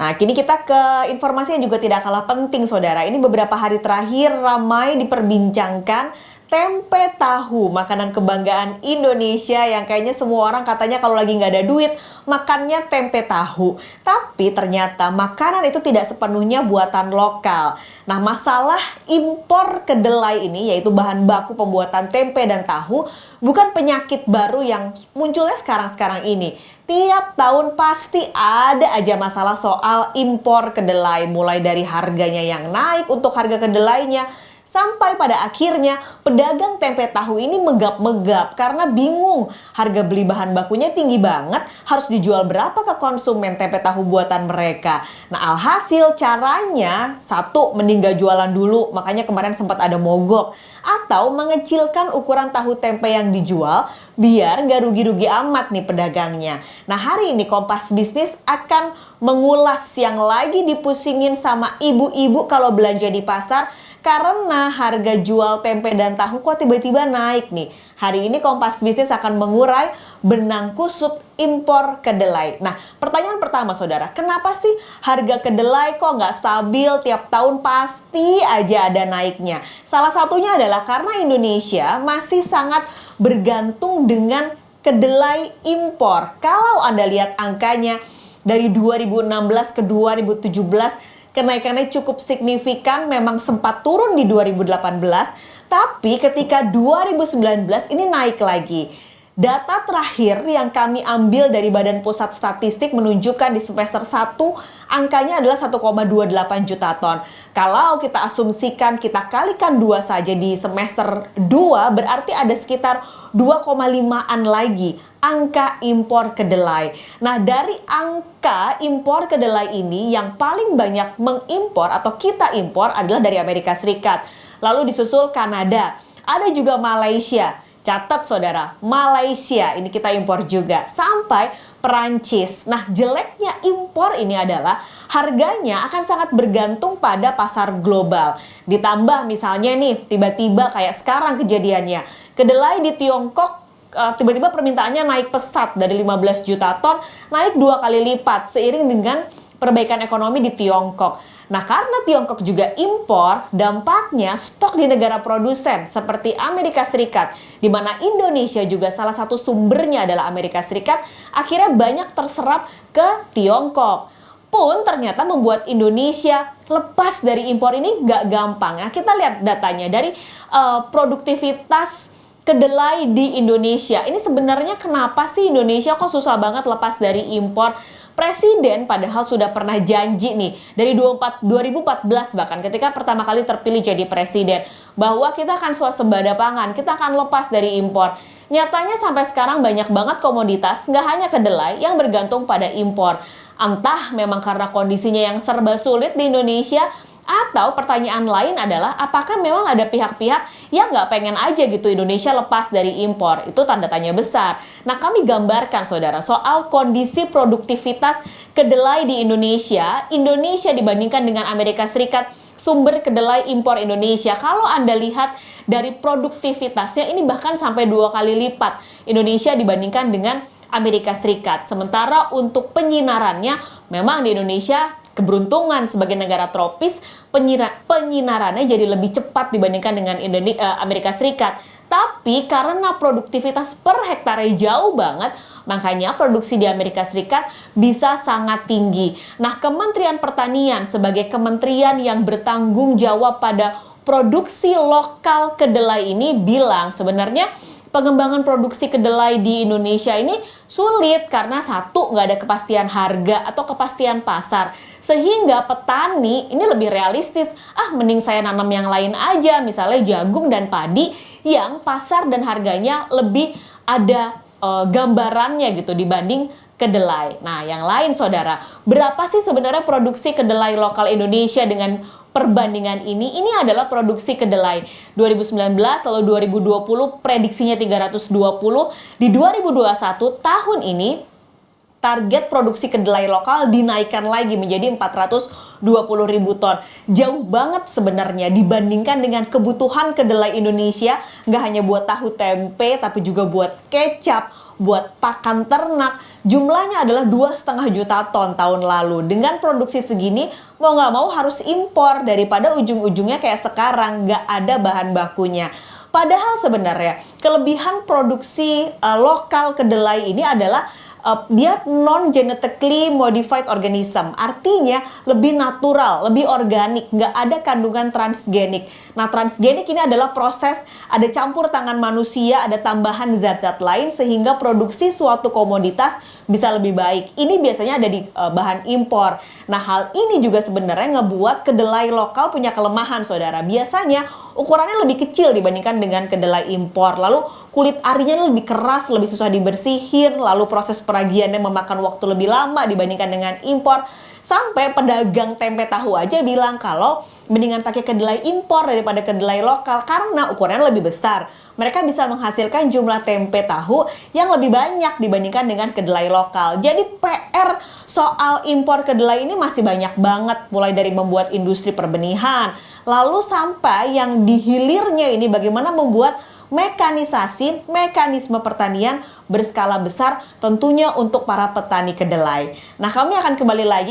Nah, kini kita ke informasi yang juga tidak kalah penting, saudara. Ini beberapa hari terakhir ramai diperbincangkan tempe tahu, makanan kebanggaan Indonesia yang kayaknya semua orang katanya kalau lagi nggak ada duit, makannya tempe tahu. Tapi ternyata makanan itu tidak sepenuhnya buatan lokal. Nah, masalah impor kedelai ini, yaitu bahan baku pembuatan tempe dan tahu, bukan penyakit baru yang munculnya sekarang-sekarang ini. Tiap tahun pasti ada aja masalah soal impor kedelai, mulai dari harganya yang naik untuk harga kedelainya, sampai pada akhirnya pedagang tempe tahu ini megap-megap karena bingung harga beli bahan bakunya tinggi banget, harus dijual berapa ke konsumen tempe tahu buatan mereka. Nah, alhasil caranya satu, mending gak jualan dulu, makanya kemarin sempat ada mogok, atau mengecilkan ukuran tahu tempe yang dijual biar nggak rugi-rugi amat nih pedagangnya. Nah, hari ini Kompas Bisnis akan mengulas yang lagi dipusingin sama ibu-ibu kalau belanja di pasar karena harga jual tempe dan tahu kok tiba-tiba naik nih. Hari ini Kompas Bisnis akan mengurai benang kusut impor kedelai. Nah, pertanyaan pertama saudara, kenapa sih harga kedelai kok nggak stabil tiap tahun pasti aja ada naiknya? Salah satunya adalah karena Indonesia masih sangat bergantung dengan kedelai impor. Kalau Anda lihat angkanya dari 2016 ke 2017, kenaikannya cukup signifikan, memang sempat turun di 2018, tapi ketika 2019 ini naik lagi. Data terakhir yang kami ambil dari Badan Pusat Statistik menunjukkan di semester 1 angkanya adalah 1,28 juta ton. Kalau kita asumsikan kita kalikan 2 saja di semester 2 berarti ada sekitar 2,5-an lagi angka impor kedelai. Nah, dari angka impor kedelai ini yang paling banyak mengimpor atau kita impor adalah dari Amerika Serikat. Lalu disusul Kanada, ada juga Malaysia. Catat saudara, Malaysia ini kita impor juga, sampai Perancis. Nah, jeleknya impor ini adalah harganya akan sangat bergantung pada pasar global. Ditambah misalnya nih, tiba-tiba kayak sekarang kejadiannya, kedelai di Tiongkok tiba-tiba permintaannya naik pesat dari 15 juta ton, naik 2 kali lipat seiring dengan perbaikan ekonomi di Tiongkok. Nah, karena Tiongkok juga impor, dampaknya stok di negara produsen seperti Amerika Serikat, di mana Indonesia juga salah satu sumbernya adalah Amerika Serikat, akhirnya banyak terserap ke Tiongkok. Pun ternyata membuat Indonesia lepas dari impor ini nggak gampang. Nah, kita lihat datanya dari produktivitas kedelai di Indonesia. Ini sebenarnya kenapa sih Indonesia kok susah banget lepas dari impor? Presiden padahal sudah pernah janji nih dari 2014 bahkan ketika pertama kali terpilih jadi presiden bahwa kita akan swasembada pangan, kita akan lepas dari impor. Nyatanya sampai sekarang banyak banget komoditas, nggak hanya kedelai, yang bergantung pada impor. Entah memang karena kondisinya yang serba sulit di Indonesia, atau pertanyaan lain adalah apakah memang ada pihak-pihak yang nggak pengen aja gitu Indonesia lepas dari impor? Itu tanda tanya besar. Nah, kami gambarkan saudara soal kondisi produktivitas kedelai di Indonesia. Indonesia dibandingkan dengan Amerika Serikat, sumber kedelai impor Indonesia. Kalau Anda lihat dari produktivitasnya ini bahkan sampai 2 kali lipat Indonesia dibandingkan dengan Amerika Serikat. Sementara untuk penyinarannya memang di Indonesia keberuntungan sebagai negara tropis, penyinarannya jadi lebih cepat dibandingkan dengan Amerika Serikat. Tapi karena produktivitas per hektarnya jauh banget, makanya produksi di Amerika Serikat bisa sangat tinggi. Nah, Kementerian Pertanian sebagai kementerian yang bertanggung jawab pada produksi lokal kedelai ini bilang sebenarnya pengembangan produksi kedelai di Indonesia ini sulit karena satu, nggak ada kepastian harga atau kepastian pasar. Sehingga petani ini lebih realistis, mending saya nanam yang lain aja, misalnya jagung dan padi yang pasar dan harganya lebih ada gambarannya gitu dibanding kedelai. Nah, yang lain saudara, berapa sih sebenarnya produksi kedelai lokal Indonesia dengan perbandingan ini adalah produksi kedelai 2019 lalu 2020 prediksinya 320, di 2021 tahun ini target produksi kedelai lokal dinaikkan lagi menjadi 420.000 ton. Jauh banget sebenarnya dibandingkan dengan kebutuhan kedelai Indonesia, nggak hanya buat tahu tempe, tapi juga buat kecap, buat pakan ternak. Jumlahnya adalah 2,5 juta ton tahun lalu. Dengan produksi segini, mau nggak mau harus impor daripada ujung-ujungnya kayak sekarang, nggak ada bahan bakunya. Padahal sebenarnya kelebihan produksi lokal kedelai ini adalah dia non-genetically modified organism, artinya lebih natural, lebih organik, nggak ada kandungan transgenik. Nah, transgenik ini adalah proses ada campur tangan manusia, ada tambahan zat-zat lain sehingga produksi suatu komoditas bisa lebih baik. Ini biasanya ada di bahan impor. Nah, hal ini juga sebenarnya ngebuat kedelai lokal punya kelemahan, saudara. Biasanya ukurannya lebih kecil dibandingkan dengan kedelai impor. Lalu kulit arinya lebih keras, lebih susah dibersihin, lalu proses peragiannya memakan waktu lebih lama dibandingkan dengan impor. Sampai pedagang tempe tahu aja bilang kalau mendingan pakai kedelai impor daripada kedelai lokal karena ukurannya lebih besar. Mereka bisa menghasilkan jumlah tempe tahu yang lebih banyak dibandingkan dengan kedelai lokal. Jadi PR soal impor kedelai ini masih banyak banget, mulai dari membuat industri perbenihan, lalu sampai yang di hilirnya ini bagaimana membuat mekanisasi, mekanisme pertanian berskala besar tentunya untuk para petani kedelai. Nah, kami akan kembali lagi